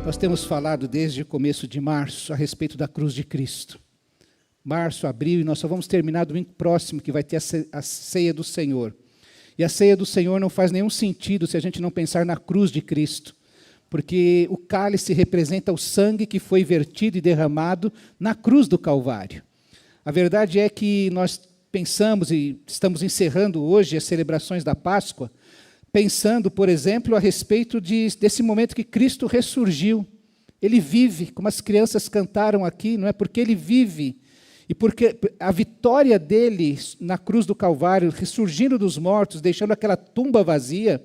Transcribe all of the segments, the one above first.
Nós temos falado desde o começo de março a respeito da cruz de Cristo. Março, abril, e nós só vamos terminar domingo próximo, que vai ter a ceia do Senhor. E a ceia do Senhor não faz nenhum sentido se a gente não pensar na cruz de Cristo, porque o cálice representa o sangue que foi vertido e derramado na cruz do Calvário. A verdade é que nós pensamos, e estamos encerrando hoje as celebrações da Páscoa, pensando, por exemplo, a respeito desse momento que Cristo ressurgiu. Ele vive, como as crianças cantaram aqui, não é? Porque Ele vive. E porque a vitória dele na cruz do Calvário, ressurgindo dos mortos, deixando aquela tumba vazia,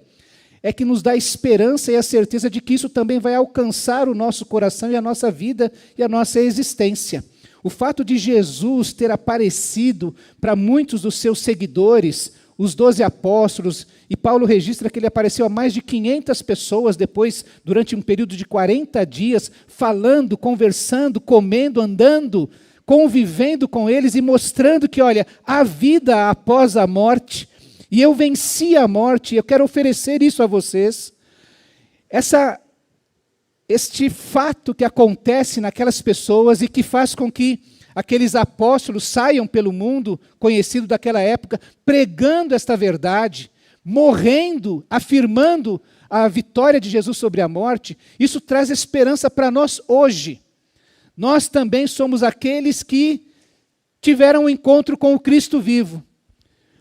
é que nos dá esperança e a certeza de que isso também vai alcançar o nosso coração e a nossa vida e a nossa existência. O fato de Jesus ter aparecido para muitos dos seus seguidores, os 12 apóstolos, e Paulo registra que ele apareceu a mais de 500 pessoas depois, durante um período de 40 dias, falando, conversando, comendo, andando, convivendo com eles e mostrando que, olha, há vida após a morte, e eu venci a morte, eu quero oferecer isso a vocês. Este fato que acontece naquelas pessoas e que faz com que aqueles apóstolos saiam pelo mundo conhecido daquela época, pregando esta verdade, morrendo, afirmando a vitória de Jesus sobre a morte, isso traz esperança para nós hoje. Nós também somos aqueles que tiveram um encontro com o Cristo vivo.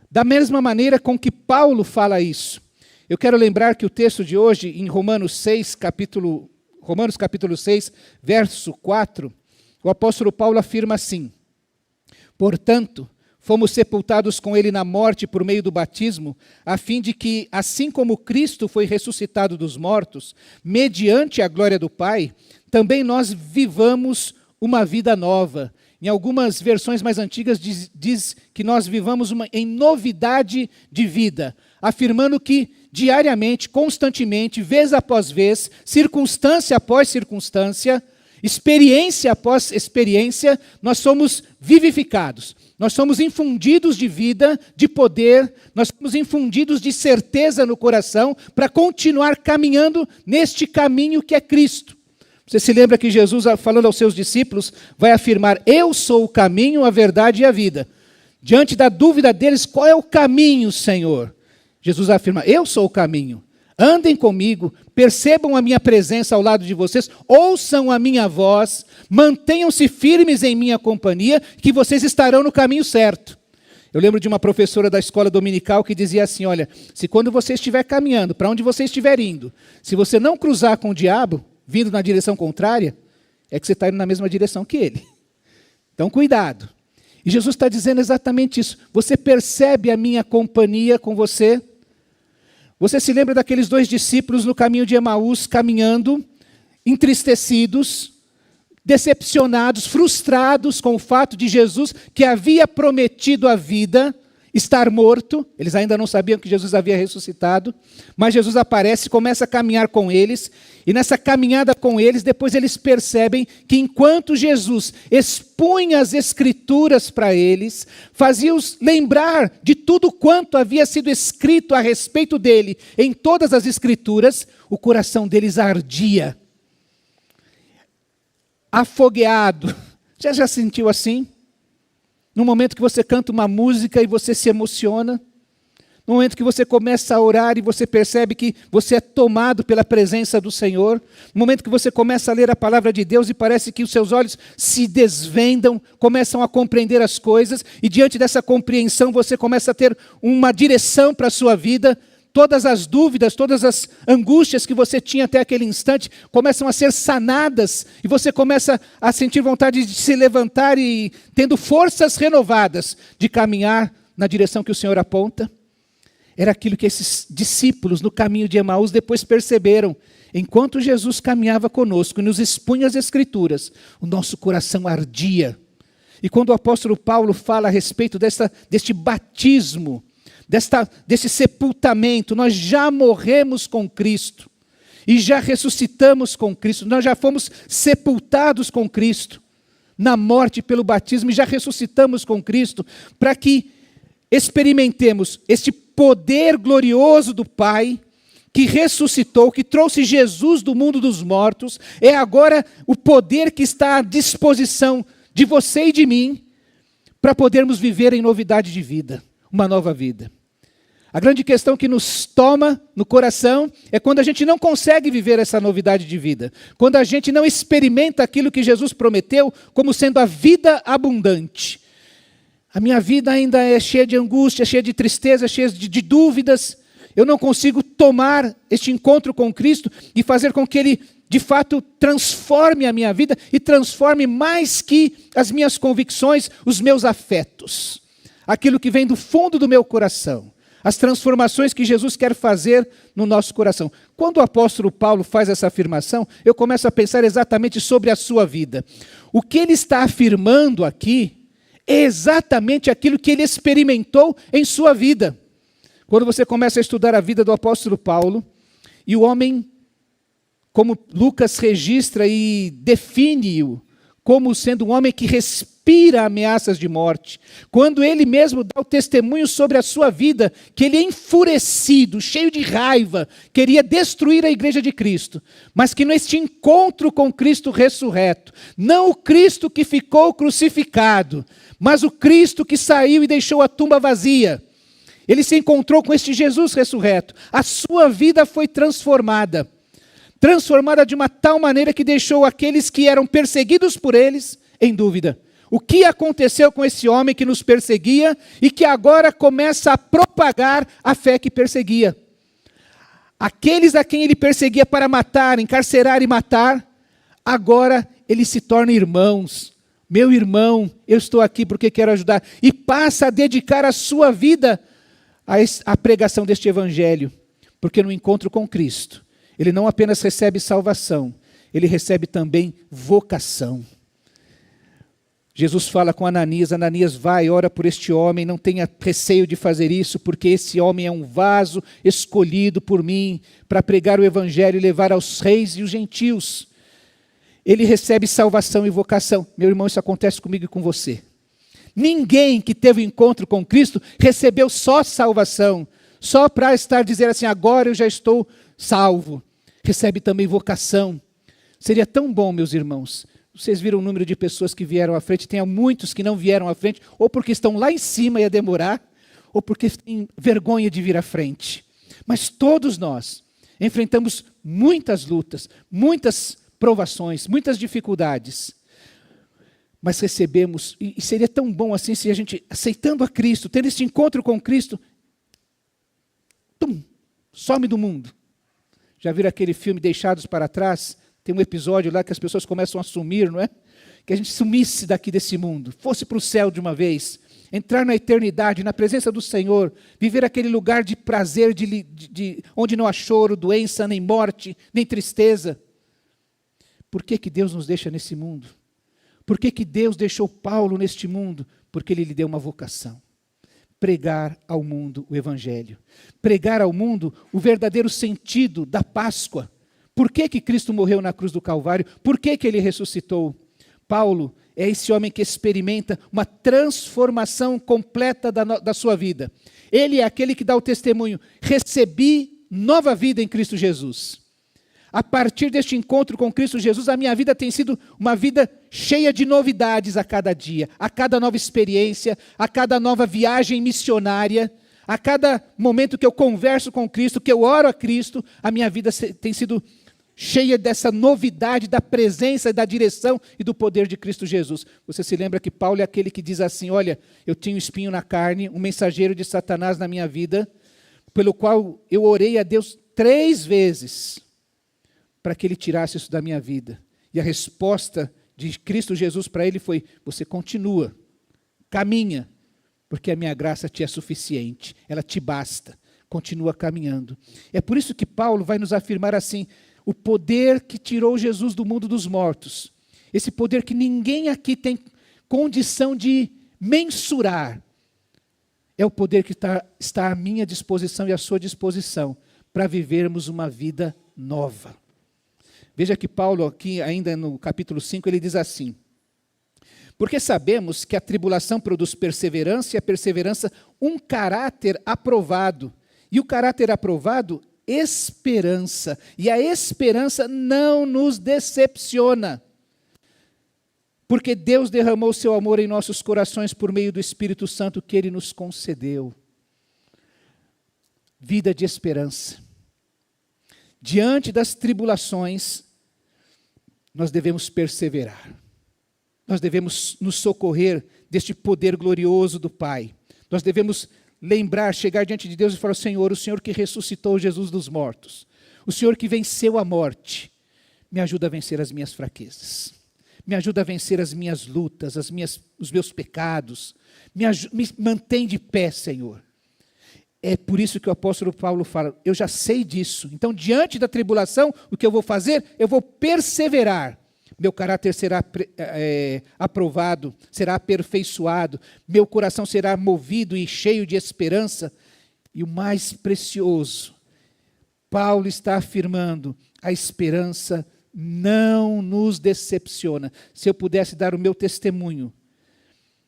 Da mesma maneira com que Paulo fala isso. Eu quero lembrar que o texto de hoje, em Romanos capítulo 6, verso 4, o apóstolo Paulo afirma assim: portanto, fomos sepultados com ele na morte por meio do batismo, a fim de que, assim como Cristo foi ressuscitado dos mortos, mediante a glória do Pai, também nós vivamos uma vida nova. Em algumas versões mais antigas diz que nós vivamos em novidade de vida, afirmando que diariamente, constantemente, vez após vez, circunstância após circunstância, experiência após experiência, nós somos vivificados. Nós somos infundidos de vida, de poder, nós somos infundidos de certeza no coração para continuar caminhando neste caminho que é Cristo. Você se lembra que Jesus, falando aos seus discípulos, vai afirmar: eu sou o caminho, a verdade e a vida. Diante da dúvida deles, qual é o caminho, Senhor? Jesus afirma: eu sou o caminho. Andem comigo, percebam a minha presença ao lado de vocês, ouçam a minha voz, mantenham-se firmes em minha companhia, que vocês estarão no caminho certo. Eu lembro de uma professora da escola dominical que dizia assim: olha, se quando você estiver caminhando, para onde você estiver indo, se você não cruzar com o diabo, vindo na direção contrária, é que você está indo na mesma direção que ele. Então, cuidado. E Jesus está dizendo exatamente isso. Você percebe a minha companhia com você? Você se lembra daqueles 2 discípulos no caminho de Emaús, caminhando, entristecidos, decepcionados, frustrados com o fato de Jesus, que havia prometido a vida, estar morto. Eles ainda não sabiam que Jesus havia ressuscitado, mas Jesus aparece, começa a caminhar com eles, e nessa caminhada com eles, depois eles percebem que enquanto Jesus expunha as Escrituras para eles, fazia-os lembrar de tudo quanto havia sido escrito a respeito dele em todas as Escrituras, o coração deles ardia, afogueado. Você já sentiu assim? No momento que você canta uma música e você se emociona, no momento que você começa a orar e você percebe que você é tomado pela presença do Senhor, no momento que você começa a ler a palavra de Deus e parece que os seus olhos se desvendam, começam a compreender as coisas, e diante dessa compreensão você começa a ter uma direção para a sua vida, todas as dúvidas, todas as angústias que você tinha até aquele instante começam a ser sanadas, e você começa a sentir vontade de se levantar e tendo forças renovadas de caminhar na direção que o Senhor aponta. Era aquilo que esses discípulos no caminho de Emaús depois perceberam. Enquanto Jesus caminhava conosco e nos expunha as Escrituras, o nosso coração ardia. E quando o apóstolo Paulo fala a respeito deste batismo, desse sepultamento, nós já morremos com Cristo e já ressuscitamos com Cristo, nós já fomos sepultados com Cristo na morte pelo batismo e já ressuscitamos com Cristo, para que experimentemos este poder glorioso do Pai, que ressuscitou, que trouxe Jesus do mundo dos mortos, é agora o poder que está à disposição de você e de mim, para podermos viver em novidade de vida, uma nova vida. A grande questão que nos toma no coração é quando a gente não consegue viver essa novidade de vida, quando a gente não experimenta aquilo que Jesus prometeu como sendo a vida abundante. A minha vida ainda é cheia de angústia, cheia de tristeza, cheia de dúvidas. Eu não consigo tomar este encontro com Cristo e fazer com que Ele, de fato, transforme a minha vida e transforme mais que as minhas convicções, os meus afetos. Aquilo que vem do fundo do meu coração. As transformações que Jesus quer fazer no nosso coração. Quando o apóstolo Paulo faz essa afirmação, eu começo a pensar exatamente sobre a sua vida. O que ele está afirmando aqui é exatamente aquilo que ele experimentou em sua vida. Quando você começa a estudar a vida do apóstolo Paulo, e o homem, como Lucas registra e define-o, como sendo um homem que respira ameaças de morte, quando ele mesmo dá o testemunho sobre a sua vida, que ele é enfurecido, cheio de raiva, queria destruir a igreja de Cristo, mas que neste encontro com Cristo ressurreto, não o Cristo que ficou crucificado, mas o Cristo que saiu e deixou a tumba vazia, ele se encontrou com este Jesus ressurreto. A sua vida foi transformada. Transformada de uma tal maneira que deixou aqueles que eram perseguidos por eles em dúvida. O que aconteceu com esse homem que nos perseguia e que agora começa a propagar a fé que perseguia? Aqueles a quem ele perseguia para matar, encarcerar e matar, agora eles se tornam irmãos. Meu irmão, eu estou aqui porque quero ajudar. E passa a dedicar a sua vida à pregação deste evangelho, porque no encontro com Cristo, ele não apenas recebe salvação, ele recebe também vocação. Jesus fala com Ananias, Ananias vai, ora por este homem, não tenha receio de fazer isso, porque esse homem é um vaso escolhido por mim, para pregar o evangelho e levar aos reis e os gentios. Ele recebe salvação e vocação. Meu irmão, isso acontece comigo e com você. Ninguém que teve encontro com Cristo recebeu só salvação, só para estar dizendo assim, agora eu já estou salvo. Recebe também vocação. Seria tão bom, meus irmãos, vocês viram o número de pessoas que vieram à frente, tem muitos que não vieram à frente, ou porque estão lá em cima e ia demorar, ou porque têm vergonha de vir à frente. Mas todos nós enfrentamos muitas lutas, muitas provações, muitas dificuldades. Mas recebemos, e seria tão bom assim se a gente, aceitando a Cristo, tendo esse encontro com Cristo, some do mundo. Já viram aquele filme Deixados para Trás? Tem um episódio lá que as pessoas começam a sumir, não é? Que a gente sumisse daqui desse mundo, fosse para o céu de uma vez, entrar na eternidade, na presença do Senhor, viver aquele lugar de prazer, onde não há choro, doença, nem morte, nem tristeza. Por que Deus nos deixa nesse mundo? Por que Deus deixou Paulo neste mundo? Porque Ele lhe deu uma vocação. Pregar ao mundo o Evangelho. Pregar ao mundo o verdadeiro sentido da Páscoa. Por que Cristo morreu na cruz do Calvário? Por que Ele ressuscitou? Paulo é esse homem que experimenta uma transformação completa da sua vida. Ele é aquele que dá o testemunho. Recebi nova vida em Cristo Jesus. A partir deste encontro com Cristo Jesus, a minha vida tem sido uma vida cheia de novidades a cada dia, a cada nova experiência, a cada nova viagem missionária, a cada momento que eu converso com Cristo, que eu oro a Cristo, a minha vida tem sido cheia dessa novidade da presença, da direção e do poder de Cristo Jesus. Você se lembra que Paulo é aquele que diz assim, olha, eu tinha um espinho na carne, um mensageiro de Satanás na minha vida, pelo qual eu orei a Deus 3 vezes, para que Ele tirasse isso da minha vida. E a resposta de Cristo Jesus para ele foi, você continua, caminha, porque a minha graça te é suficiente, ela te basta, continua caminhando. É por isso que Paulo vai nos afirmar assim, o poder que tirou Jesus do mundo dos mortos, esse poder que ninguém aqui tem condição de mensurar, é o poder que está à minha disposição e à sua disposição, para vivermos uma vida nova. Veja que Paulo, aqui ainda no capítulo 5, ele diz assim, porque sabemos que a tribulação produz perseverança, e a perseverança um caráter aprovado. E o caráter aprovado, esperança. E a esperança não nos decepciona. Porque Deus derramou seu amor em nossos corações por meio do Espírito Santo que Ele nos concedeu. Vida de esperança. Diante das tribulações, nós devemos perseverar. Nós devemos nos socorrer deste poder glorioso do Pai. Nós devemos lembrar, chegar diante de Deus e falar: Senhor, o Senhor que ressuscitou Jesus dos mortos, o Senhor que venceu a morte, me ajuda a vencer as minhas fraquezas. Me ajuda a vencer as minhas lutas, os meus pecados. Me mantém de pé, Senhor. É por isso que o apóstolo Paulo fala: eu já sei disso. Então, diante da tribulação, o que eu vou fazer? Eu vou perseverar. Meu caráter será aprovado, será aperfeiçoado. Meu coração será movido e cheio de esperança. E o mais precioso, Paulo está afirmando: a esperança não nos decepciona. Se eu pudesse dar o meu testemunho,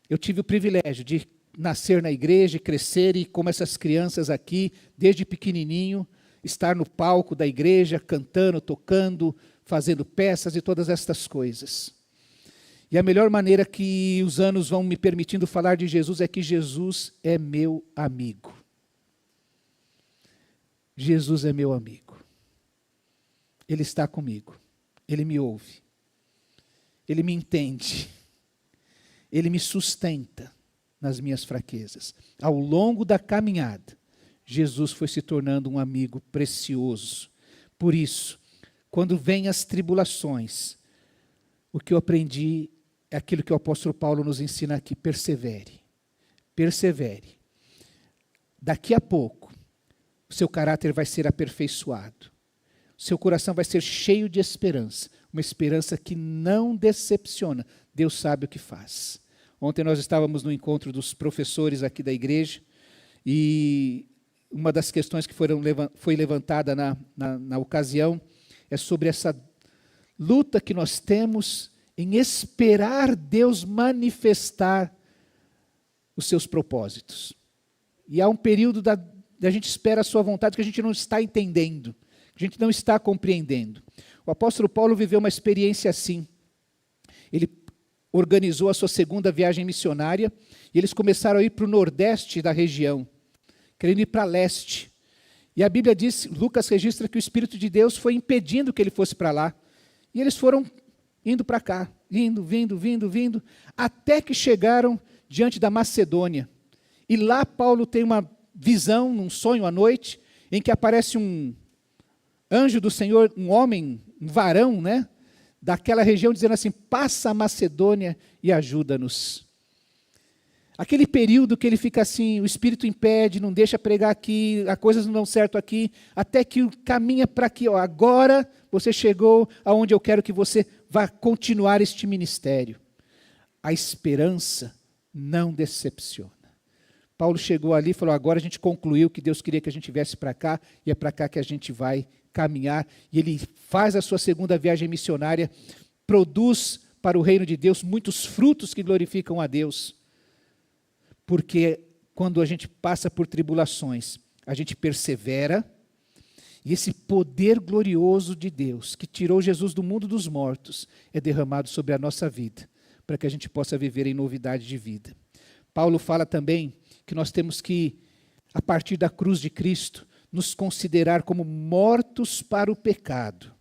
eu tive o privilégio de nascer na igreja, crescer e como essas crianças aqui, desde pequenininho, estar no palco da igreja, cantando, tocando, fazendo peças e todas estas coisas. E a melhor maneira que os anos vão me permitindo falar de Jesus é que Jesus é meu amigo. Jesus é meu amigo. Ele está comigo. Ele me ouve. Ele me entende. Ele me sustenta nas minhas fraquezas. Ao longo da caminhada, Jesus foi se tornando um amigo precioso. Por isso, quando vêm as tribulações, o que eu aprendi é aquilo que o apóstolo Paulo nos ensina aqui: persevere. Persevere. Daqui a pouco, o seu caráter vai ser aperfeiçoado. O seu coração vai ser cheio de esperança. Uma esperança que não decepciona. Deus sabe o que faz. Ontem nós estávamos no encontro dos professores aqui da igreja e uma das questões que foi levantada na ocasião é sobre essa luta que nós temos em esperar Deus manifestar os seus propósitos. E há um período da gente espera a sua vontade que a gente não está entendendo, que a gente não está compreendendo. O apóstolo Paulo viveu uma experiência assim. Ele organizou a sua segunda viagem missionária e eles começaram a ir para o nordeste da região, querendo ir para leste. E a Bíblia diz, Lucas registra que o Espírito de Deus foi impedindo que ele fosse para lá. E eles foram indo para cá, vindo, até que chegaram diante da Macedônia. E lá Paulo tem uma visão, um sonho à noite, em que aparece um anjo do Senhor, um homem, um varão, né, daquela região, dizendo assim: passa a Macedônia e ajuda-nos. Aquele período que ele fica assim, o Espírito impede, não deixa pregar aqui, as coisas não dão certo aqui, até que caminha para aqui, ó, agora você chegou aonde eu quero que você vá continuar este ministério. A esperança não decepciona. Paulo chegou ali e falou: agora a gente concluiu que Deus queria que a gente viesse para cá, e é para cá que a gente vai caminhar. E ele faz a sua segunda viagem missionária, produz para o reino de Deus muitos frutos que glorificam a Deus. Porque quando a gente passa por tribulações, a gente persevera, e esse poder glorioso de Deus, que tirou Jesus do mundo dos mortos, é derramado sobre a nossa vida, para que a gente possa viver em novidade de vida. Paulo fala também que nós temos que, a partir da cruz de Cristo, nos considerar como mortos para o pecado,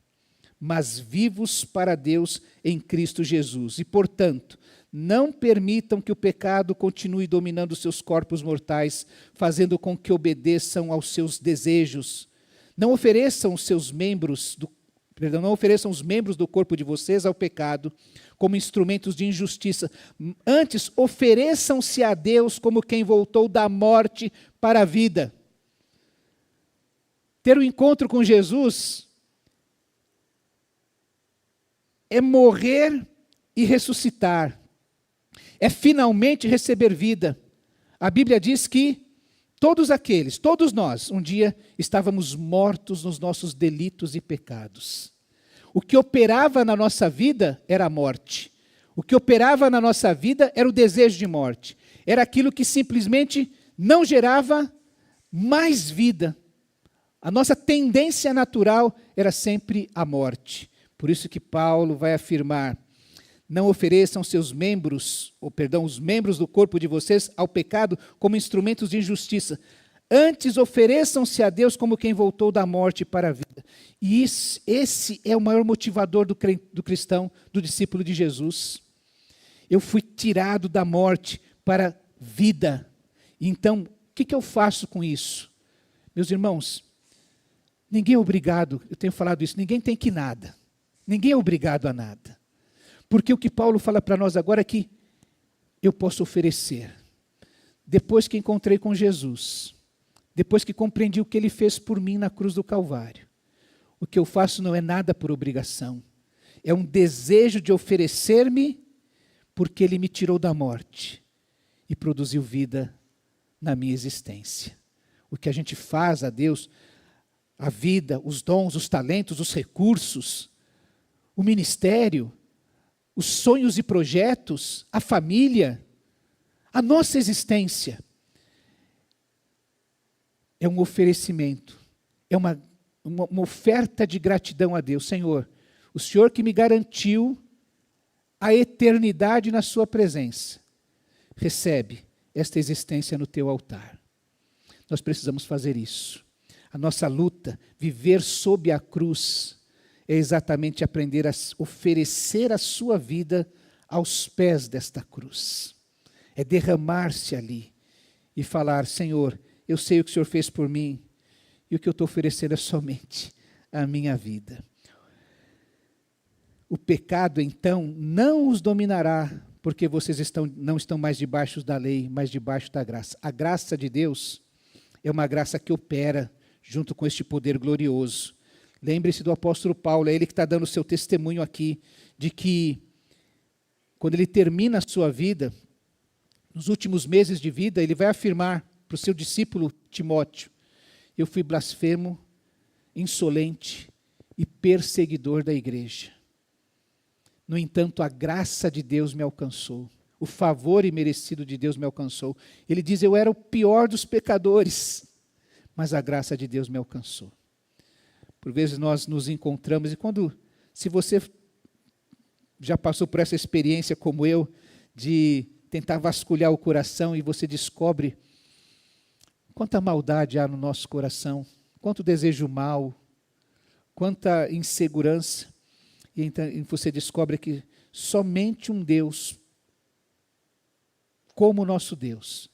mas vivos para Deus em Cristo Jesus. E, portanto, não permitam que o pecado continue dominando seus corpos mortais, fazendo com que obedeçam aos seus desejos. Não ofereçam os membros do corpo de vocês ao pecado como instrumentos de injustiça. Antes, ofereçam-se a Deus como quem voltou da morte para a vida. Ter um encontro com Jesus é morrer e ressuscitar. É finalmente receber vida. A Bíblia diz que todos nós, um dia estávamos mortos nos nossos delitos e pecados. O que operava na nossa vida era a morte. O que operava na nossa vida era o desejo de morte. Era aquilo que simplesmente não gerava mais vida A nossa tendência natural era sempre a morte. Por isso que Paulo vai afirmar: não ofereçam os membros do corpo de vocês ao pecado como instrumentos de injustiça. Antes ofereçam-se a Deus como quem voltou da morte para a vida. E esse é o maior motivador do cristão, do discípulo de Jesus. Eu fui tirado da morte para a vida. Então, o que eu faço com isso? Meus irmãos, ninguém é obrigado, eu tenho falado isso, ninguém tem que nada. Ninguém é obrigado a nada. Porque o que Paulo fala para nós agora é que eu posso oferecer. Depois que encontrei com Jesus, depois que compreendi o que Ele fez por mim na cruz do Calvário, o que eu faço não é nada por obrigação. É um desejo de oferecer-me porque Ele me tirou da morte e produziu vida na minha existência. O que a gente faz a Deus, a vida, os dons, os talentos, os recursos, o ministério, os sonhos e projetos, a família, a nossa existência, é um oferecimento, é uma oferta de gratidão a Deus. Senhor, o Senhor que me garantiu a eternidade na sua presença, recebe esta existência no teu altar. Nós precisamos fazer isso. A nossa luta, viver sob a cruz, é exatamente aprender a oferecer a sua vida aos pés desta cruz. É derramar-se ali e falar: Senhor, eu sei o que o Senhor fez por mim e o que eu estou oferecendo é somente a minha vida. O pecado, então, não os dominará, porque vocês não estão mais debaixo da lei, mas debaixo da graça. A graça de Deus é uma graça que opera junto com este poder glorioso. Lembre-se do apóstolo Paulo, é ele que está dando o seu testemunho aqui, de que quando ele termina a sua vida, nos últimos meses de vida, ele vai afirmar para o seu discípulo Timóteo: eu fui blasfemo, insolente e perseguidor da igreja. No entanto, a graça de Deus me alcançou, o favor imerecido de Deus me alcançou. Ele diz: eu era o pior dos pecadores, mas a graça de Deus me alcançou. Por vezes nós nos encontramos, e se você já passou por essa experiência como eu, de tentar vasculhar o coração e você descobre quanta maldade há no nosso coração, quanto desejo mal, quanta insegurança, e então você descobre que somente um Deus, como o nosso Deus,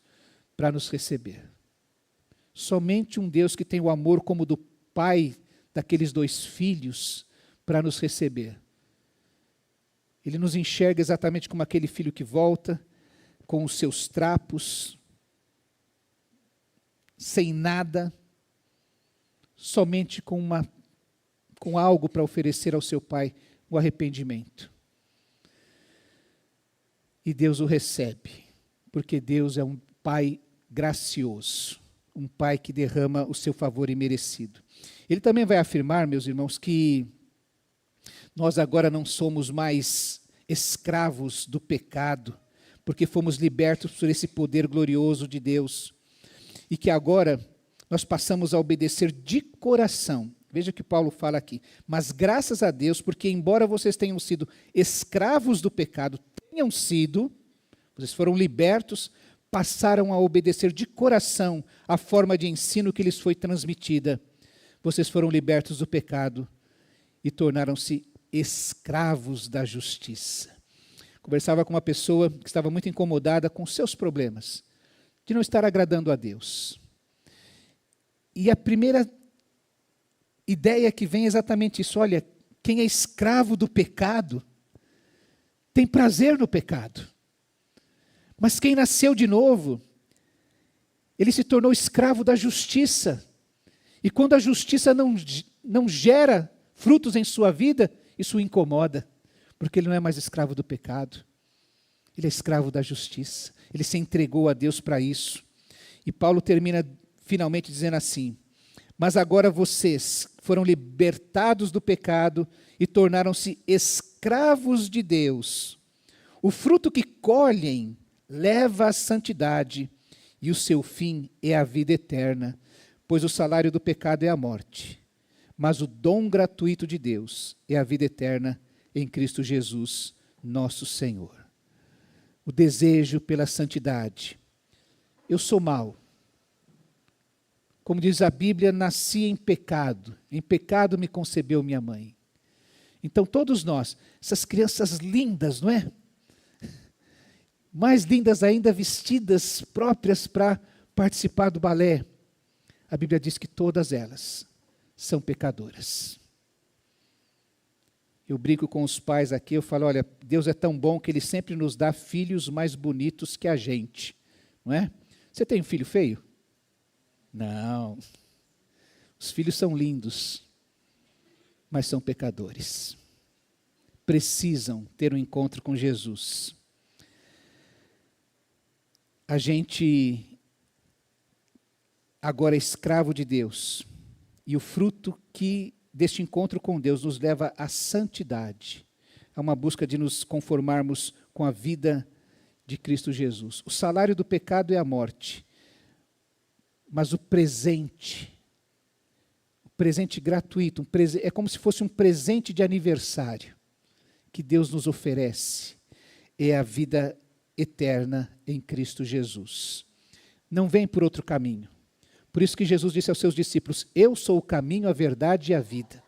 para nos receber. Somente um Deus que tem o amor como do Pai daqueles 2 filhos para nos receber. Ele nos enxerga exatamente como aquele filho que volta com os seus trapos, sem nada, somente com algo para oferecer ao seu Pai, o arrependimento. E Deus o recebe, porque Deus é um Pai gracioso, um Pai que derrama o seu favor imerecido. Ele também vai afirmar, meus irmãos, que nós agora não somos mais escravos do pecado, porque fomos libertos por esse poder glorioso de Deus, e que agora nós passamos a obedecer de coração. Veja o que Paulo fala aqui: mas graças a Deus, porque embora vocês tenham sido escravos do pecado, vocês foram libertos, passaram a obedecer de coração a forma de ensino que lhes foi transmitida. Vocês foram libertos do pecado e tornaram-se escravos da justiça. Conversava com uma pessoa que estava muito incomodada com seus problemas, de não estar agradando a Deus. E a primeira ideia que vem é exatamente isso: olha, quem é escravo do pecado tem prazer no pecado. Mas quem nasceu de novo, ele se tornou escravo da justiça. E quando a justiça não gera frutos em sua vida, isso o incomoda, porque ele não é mais escravo do pecado. Ele é escravo da justiça. Ele se entregou a Deus para isso. E Paulo termina finalmente dizendo assim: mas agora vocês foram libertados do pecado e tornaram-se escravos de Deus. O fruto que colhem leva à santidade, e o seu fim é a vida eterna. Pois o salário do pecado é a morte, mas o dom gratuito de Deus é a vida eterna em Cristo Jesus, nosso Senhor. O desejo pela santidade. Eu sou mau. Como diz a Bíblia, nasci em pecado me concebeu minha mãe. Então todos nós, essas crianças lindas, não é? Mais lindas ainda, vestidas próprias para participar do balé. A Bíblia diz que todas elas são pecadoras. Eu brinco com os pais aqui, eu falo, olha, Deus é tão bom que Ele sempre nos dá filhos mais bonitos que a gente, não é? Você tem um filho feio? Não. Os filhos são lindos, mas são pecadores. Precisam ter um encontro com Jesus. A gente agora é escravo de Deus. E o fruto deste encontro com Deus nos leva à santidade. É uma busca de nos conformarmos com a vida de Cristo Jesus. O salário do pecado é a morte. Mas o presente gratuito, é como se fosse um presente de aniversário que Deus nos oferece. É a vida eterna em Cristo Jesus. Não vem por outro caminho. Por isso que Jesus disse aos seus discípulos, eu sou o caminho, a verdade e a vida.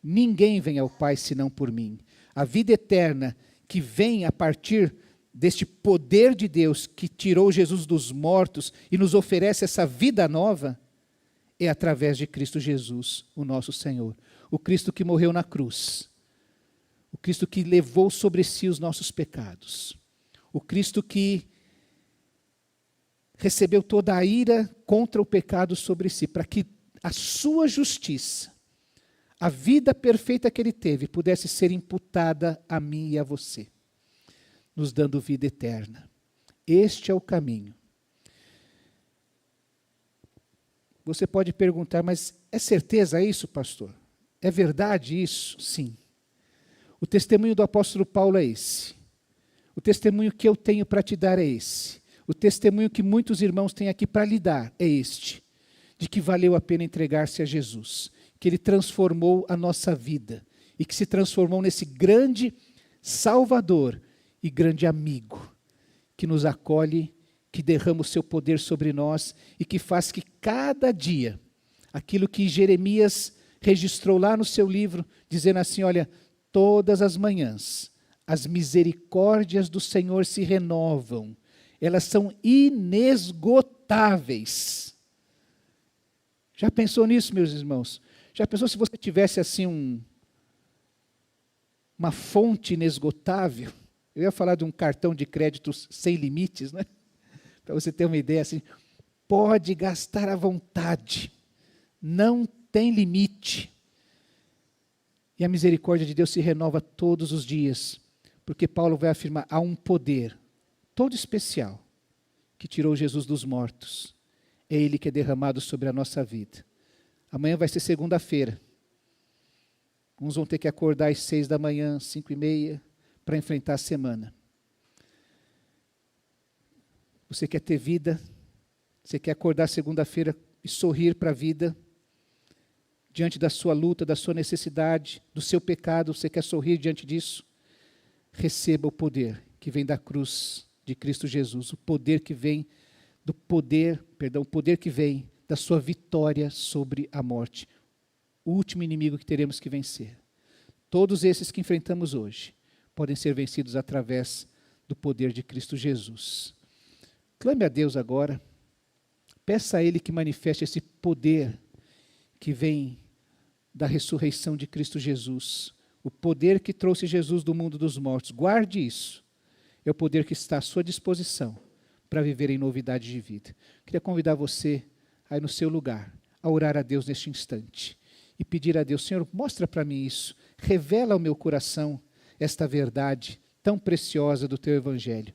Ninguém vem ao Pai senão por mim. A vida eterna que vem a partir deste poder de Deus que tirou Jesus dos mortos e nos oferece essa vida nova, é através de Cristo Jesus, o nosso Senhor. O Cristo que morreu na cruz. O Cristo que levou sobre si os nossos pecados. O Cristo que recebeu toda a ira contra o pecado sobre si, para que a sua justiça, a vida perfeita que Ele teve, pudesse ser imputada a mim e a você, nos dando vida eterna. Este é o caminho. Você pode perguntar, mas é certeza isso, pastor? É verdade isso? Sim. O testemunho do apóstolo Paulo é esse. O testemunho que eu tenho para te dar é esse. O testemunho que muitos irmãos têm aqui para lhe dar é este. De que valeu a pena entregar-se a Jesus. Que Ele transformou a nossa vida. E que se transformou nesse grande Salvador e grande amigo. Que nos acolhe, que derrama o seu poder sobre nós e que faz que cada dia, aquilo que Jeremias registrou lá no seu livro, dizendo assim, olha, todas as manhãs, as misericórdias do Senhor se renovam, elas são inesgotáveis. Já pensou nisso, meus irmãos? Já pensou se você tivesse assim uma fonte inesgotável? Eu ia falar de um cartão de crédito sem limites, né? Para você ter uma ideia assim, pode gastar à vontade, não tem limite. E a misericórdia de Deus se renova todos os dias, porque Paulo vai afirmar, há um poder todo especial que tirou Jesus dos mortos. É Ele que é derramado sobre a nossa vida. Amanhã vai ser segunda-feira. Uns vão ter que acordar às 6 da manhã, 5:30, para enfrentar a semana. Você quer ter vida? Você quer acordar segunda-feira e sorrir para a vida? Diante da sua luta, da sua necessidade, do seu pecado, você quer sorrir diante disso? Receba o poder que vem da cruz de Cristo Jesus, o poder que vem o poder que vem da sua vitória sobre a morte, o último inimigo que teremos que vencer. Todos esses que enfrentamos hoje podem ser vencidos através do poder de Cristo Jesus. Clame a Deus agora, peça a Ele que manifeste esse poder que vem da ressurreição de Cristo Jesus, o poder que trouxe Jesus do mundo dos mortos. Guarde isso, é o poder que está à sua disposição para viver em novidade de vida. Queria convidar você, aí no seu lugar, a orar a Deus neste instante e pedir a Deus, Senhor, mostra para mim isso, revela ao meu coração esta verdade tão preciosa do Teu Evangelho.